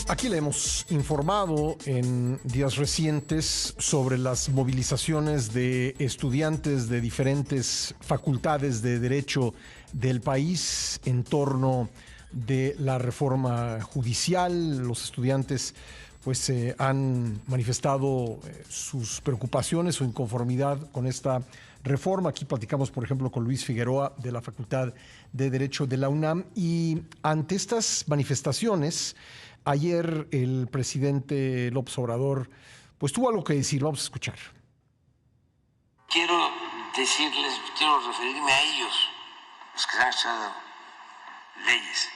Aquí le hemos informado en días recientes sobre las movilizaciones de estudiantes de diferentes facultades de derecho del país en torno de la reforma judicial. Los estudiantes pues han manifestado sus preocupaciones o inconformidad con esta reforma. Aquí platicamos, por ejemplo, con Luis Figueroa de la Facultad de Derecho de la UNAM, y ante estas manifestaciones, ayer el presidente López Obrador pues tuvo algo que decir. Vamos a escuchar. Quiero decirles, quiero referirme a ellos, los que han estudiado leyes,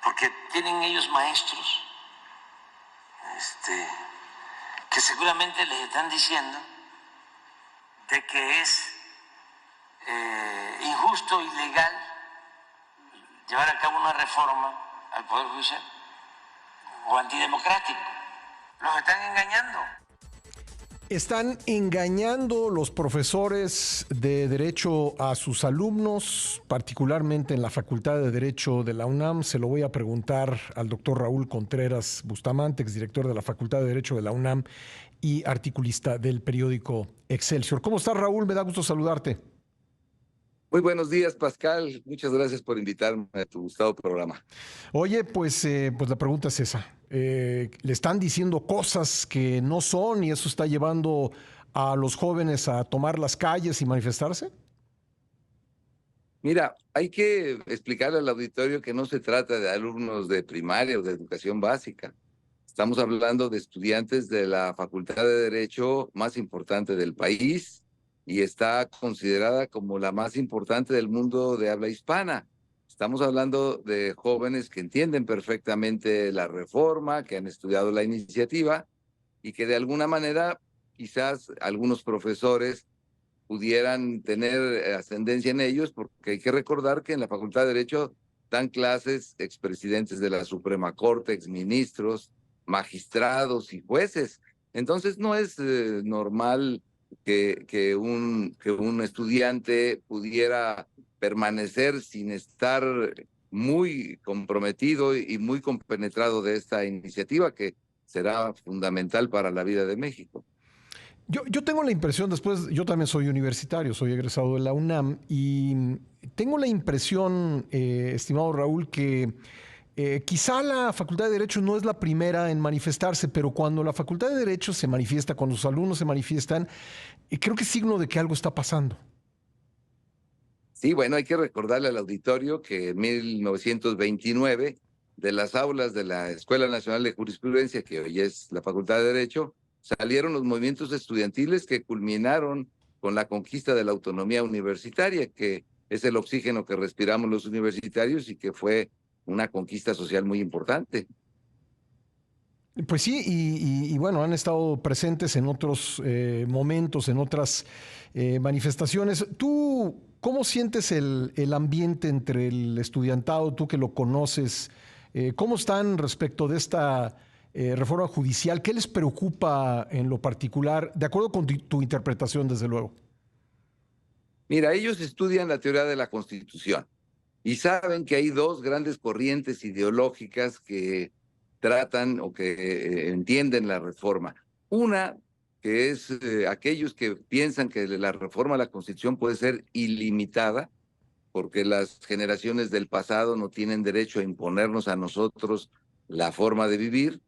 porque tienen ellos maestros que seguramente les están diciendo de que es injusto, ilegal llevar a cabo una reforma al Poder Judicial o antidemocrático. Los están engañando. Están engañando los profesores de Derecho a sus alumnos, particularmente en la Facultad de Derecho de la UNAM. Se lo voy a preguntar al doctor Raúl Contreras Bustamante, exdirector de la Facultad de Derecho de la UNAM y articulista del periódico Excelsior. ¿Cómo estás, Raúl? Me da gusto saludarte. Muy buenos días, Pascal. Muchas gracias por invitarme a tu gustado programa. Oye, pues la pregunta es esa. Le están diciendo cosas que no son y eso está llevando a los jóvenes a tomar las calles y manifestarse. Mira, hay que explicarle al auditorio que no se trata de alumnos de primaria o de educación básica. Estamos hablando de estudiantes de la Facultad de Derecho más importante del país y está considerada como la más importante del mundo de habla hispana. Estamos hablando de jóvenes que entienden perfectamente la reforma, que han estudiado la iniciativa y que de alguna manera quizás algunos profesores pudieran tener ascendencia en ellos, porque hay que recordar que en la Facultad de Derecho dan clases expresidentes de la Suprema Corte, exministros, magistrados y jueces. Entonces no es normal que un estudiante pudiera permanecer sin estar muy comprometido y muy compenetrado de esta iniciativa que será fundamental para la vida de México. Yo tengo la impresión, yo también soy universitario, soy egresado de la UNAM, y tengo la impresión, estimado Raúl, que quizá la Facultad de Derecho no es la primera en manifestarse, pero cuando la Facultad de Derecho se manifiesta, cuando sus alumnos se manifiestan, creo que es signo de que algo está pasando. Sí, bueno, hay que recordarle al auditorio que en 1929, de las aulas de la Escuela Nacional de Jurisprudencia, que hoy es la Facultad de Derecho, salieron los movimientos estudiantiles que culminaron con la conquista de la autonomía universitaria, que es el oxígeno que respiramos los universitarios y que fue una conquista social muy importante. Pues sí, y bueno, han estado presentes en otros momentos, en otras manifestaciones. ¿Tú cómo sientes el ambiente entre el estudiantado, tú que lo conoces? ¿Cómo están respecto de esta reforma judicial? ¿Qué les preocupa en lo particular, de acuerdo con tu interpretación, desde luego? Mira, ellos estudian la teoría de la Constitución y saben que hay dos grandes corrientes ideológicas que tratan o que entienden la reforma. Una, que es aquellos que piensan que la reforma a la Constitución puede ser ilimitada, porque las generaciones del pasado no tienen derecho a imponernos a nosotros la forma de vivir,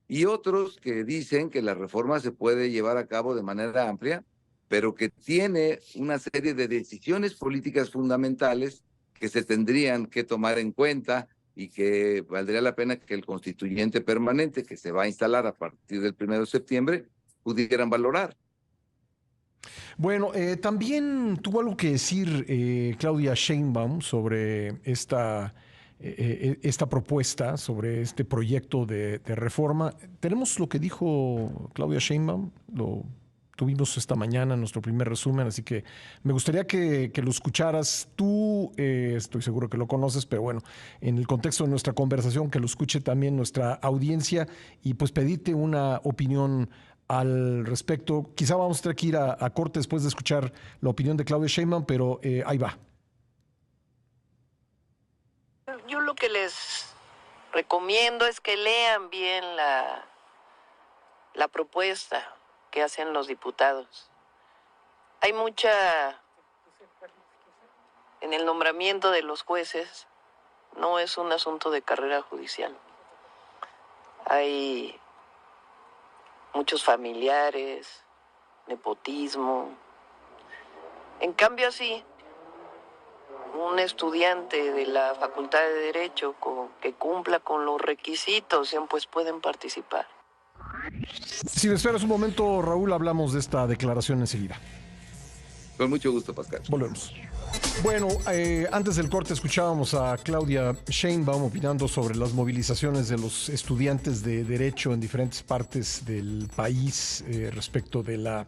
y otros que dicen que la reforma se puede llevar a cabo de manera amplia, pero que tiene una serie de decisiones políticas fundamentales que se tendrían que tomar en cuenta y que valdría la pena que el constituyente permanente, que se va a instalar a partir del 1 de septiembre, pudieran valorar. Bueno, también tuvo algo que decir Claudia Sheinbaum sobre esta propuesta, sobre este proyecto de reforma. Tenemos lo que dijo Claudia Sheinbaum, lo tuvimos esta mañana en nuestro primer resumen, así que me gustaría que lo escucharas. Tú, estoy seguro que lo conoces, pero bueno, en el contexto de nuestra conversación, que lo escuche también nuestra audiencia y pues pedirte una opinión al respecto. Quizá vamos a tener que ir a corte después de escuchar la opinión de Claudia Sheinbaum, pero ahí va. Yo lo que les recomiendo es que lean bien la propuesta que hacen los diputados. Hay mucha, en el nombramiento de los jueces, no es un asunto de carrera judicial. Hay muchos familiares, nepotismo. En cambio, así, un estudiante de la Facultad de Derecho que cumpla con los requisitos, pues pueden participar. Si me esperas un momento, Raúl, hablamos de esta declaración enseguida. Con mucho gusto, Pascal. Volvemos. Bueno, antes del corte escuchábamos a Claudia Sheinbaum opinando sobre las movilizaciones de los estudiantes de Derecho en diferentes partes del país respecto de la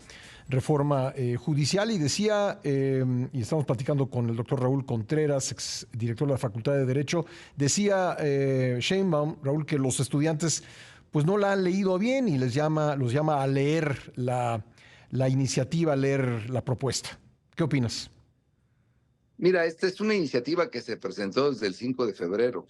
reforma judicial, y decía, y estamos platicando con el doctor Raúl Contreras, ex director de la Facultad de Derecho, decía Sheinbaum, Raúl, que los estudiantes pues no la han leído bien y los llama a leer la iniciativa, a leer la propuesta. ¿Qué opinas? Mira, esta es una iniciativa que se presentó desde el 5 de febrero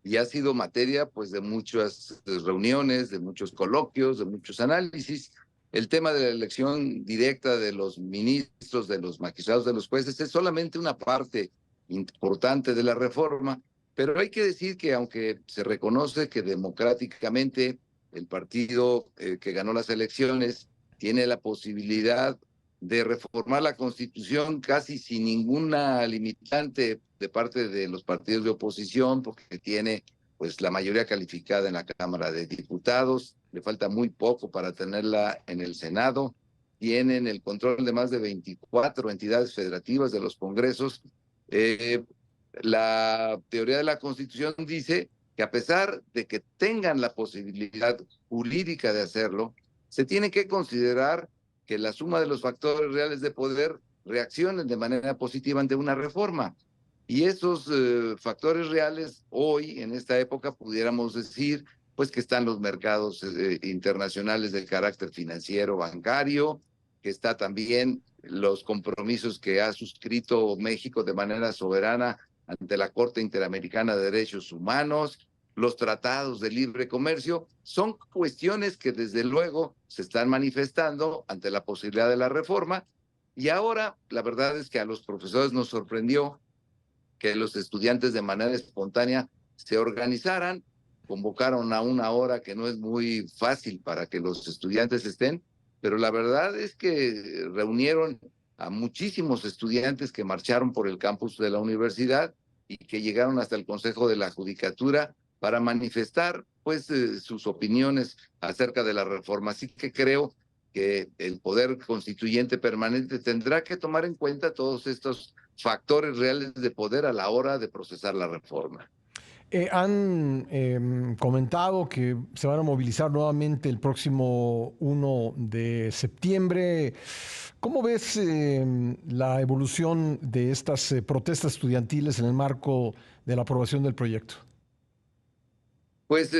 y ha sido materia pues de muchas reuniones, de muchos coloquios, de muchos análisis. El tema de la elección directa de los ministros, de los magistrados, de los jueces es solamente una parte importante de la reforma, pero hay que decir que aunque se reconoce que democráticamente el partido que ganó las elecciones tiene la posibilidad de reformar la Constitución casi sin ninguna limitante de parte de los partidos de oposición, porque tiene pues la mayoría calificada en la Cámara de Diputados, le falta muy poco para tenerla en el Senado, tienen el control de más de 24 entidades federativas de los congresos. La teoría de la Constitución dice que a pesar de que tengan la posibilidad jurídica de hacerlo, se tiene que considerar que la suma de los factores reales de poder reaccionen de manera positiva ante una reforma. Y esos factores reales hoy, en esta época, pudiéramos decir, pues que están los mercados internacionales del carácter financiero, bancario, que está también los compromisos que ha suscrito México de manera soberana ante la Corte Interamericana de Derechos Humanos, los tratados de libre comercio, son cuestiones que desde luego se están manifestando ante la posibilidad de la reforma. Y ahora la verdad es que a los profesores nos sorprendió que los estudiantes de manera espontánea se organizaran, convocaron a una hora que no es muy fácil para que los estudiantes estén, pero la verdad es que reunieron a muchísimos estudiantes que marcharon por el campus de la universidad y que llegaron hasta el Consejo de la Judicatura para manifestar pues sus opiniones acerca de la reforma. Así que creo que el Poder Constituyente Permanente tendrá que tomar en cuenta todos estos factores reales de poder a la hora de procesar la reforma. Han comentado que se van a movilizar nuevamente el próximo 1 de septiembre. ¿Cómo ves la evolución de estas protestas estudiantiles en el marco de la aprobación del proyecto? Pues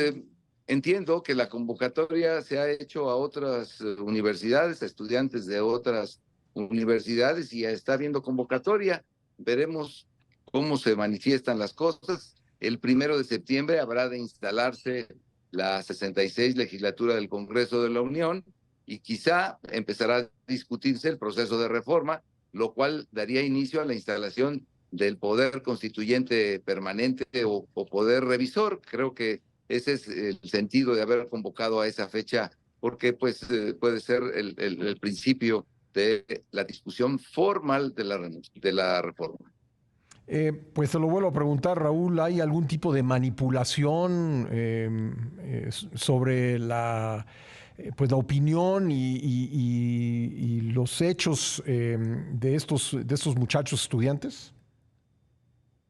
entiendo que la convocatoria se ha hecho a otras universidades, a estudiantes de otras universidades, y ya está habiendo convocatoria. Veremos cómo se manifiestan las cosas. El 1 de septiembre habrá de instalarse la 66 legislatura del Congreso de la Unión y quizá empezará a discutirse el proceso de reforma, lo cual daría inicio a la instalación del Poder Constituyente Permanente o Poder Revisor. Creo que ese es el sentido de haber convocado a esa fecha, porque pues puede ser el principio de la discusión formal de la reforma. Pues te lo vuelvo a preguntar, Raúl, ¿hay algún tipo de manipulación sobre pues la opinión y los hechos de estos muchachos estudiantes?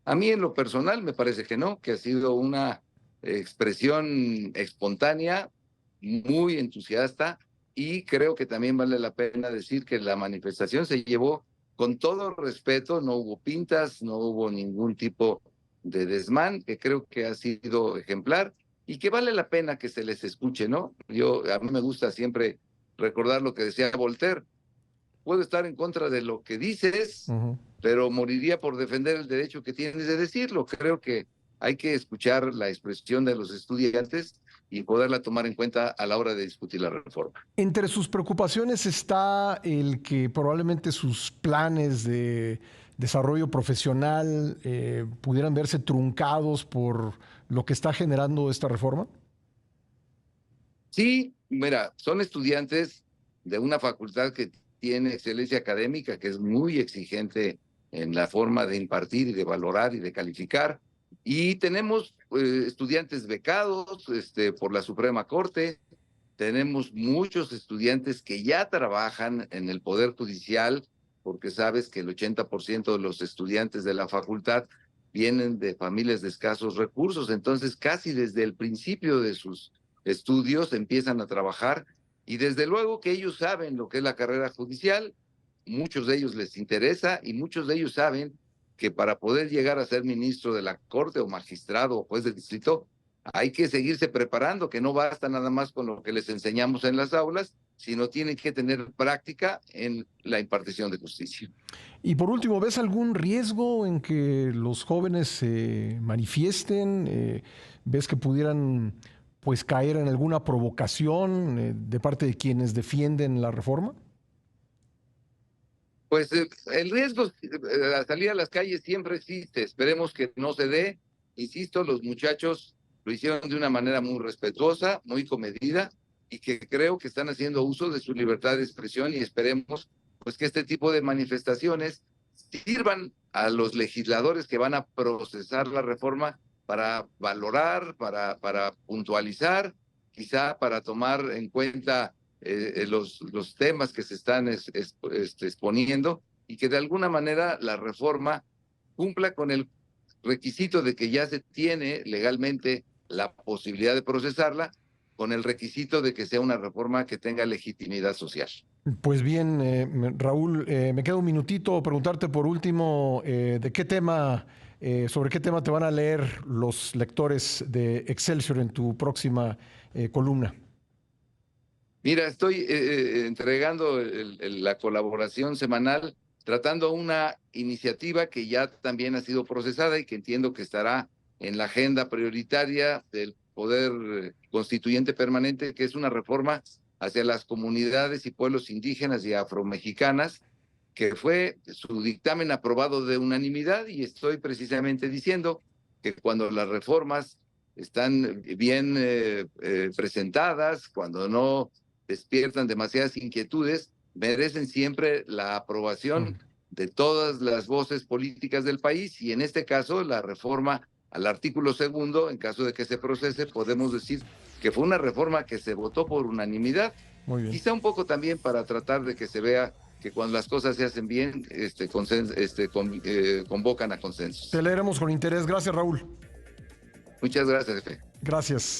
A mí en lo personal me parece que no, que ha sido una expresión espontánea, muy entusiasta, y creo que también vale la pena decir que la manifestación se llevó con todo respeto, no hubo pintas, no hubo ningún tipo de desmán, que creo que ha sido ejemplar y que vale la pena que se les escuche, ¿no? A mí me gusta siempre recordar lo que decía Voltaire: puedo estar en contra de lo que dices, pero moriría por defender el derecho que tienes de decirlo. Creo que hay que escuchar la expresión de los estudiantes y poderla tomar en cuenta a la hora de discutir la reforma. Entre sus preocupaciones está el que probablemente sus planes de desarrollo profesional pudieran verse truncados por lo que está generando esta reforma. Sí, mira, son estudiantes de una facultad que tiene excelencia académica, que es muy exigente en la forma de impartir y de valorar y de calificar. Y tenemos estudiantes becados por la Suprema Corte, tenemos muchos estudiantes que ya trabajan en el Poder Judicial, porque sabes que el 80% de los estudiantes de la facultad vienen de familias de escasos recursos, entonces casi desde el principio de sus estudios empiezan a trabajar y desde luego que ellos saben lo que es la carrera judicial, muchos de ellos les interesa y muchos de ellos saben que para poder llegar a ser ministro de la Corte o magistrado o juez de distrito hay que seguirse preparando, que no basta nada más con lo que les enseñamos en las aulas, sino tienen que tener práctica en la impartición de justicia. Y por último, ¿ves algún riesgo en que los jóvenes se manifiesten? ¿Ves que pudieran pues caer en alguna provocación de parte de quienes defienden la reforma? Pues el riesgo a salir a las calles siempre existe, esperemos que no se dé. Insisto, los muchachos lo hicieron de una manera muy respetuosa, muy comedida, y que creo que están haciendo uso de su libertad de expresión y esperemos pues que este tipo de manifestaciones sirvan a los legisladores que van a procesar la reforma para valorar, para puntualizar, quizá para tomar en cuenta los temas que se están exponiendo y que de alguna manera la reforma cumpla con el requisito de que ya se tiene legalmente la posibilidad de procesarla, con el requisito de que sea una reforma que tenga legitimidad social. Pues bien, Raúl, me queda un minutito preguntarte por último de qué tema, sobre qué tema te van a leer los lectores de Excelsior en tu próxima columna. Mira, estoy entregando la colaboración semanal, tratando una iniciativa que ya también ha sido procesada y que entiendo que estará en la agenda prioritaria del Poder Constituyente Permanente, que es una reforma hacia las comunidades y pueblos indígenas y afromexicanas, que fue su dictamen aprobado de unanimidad, y estoy precisamente diciendo que cuando las reformas están bien presentadas, cuando no despiertan demasiadas inquietudes, merecen siempre la aprobación de todas las voces políticas del país, y en este caso la reforma al artículo 2, en caso de que se procese, podemos decir que fue una reforma que se votó por unanimidad. Muy bien. Quizá un poco también para tratar de que se vea que cuando las cosas se hacen bien, convocan a consensos. Te leeremos con interés. Gracias, Raúl. Muchas gracias, jefe. Gracias.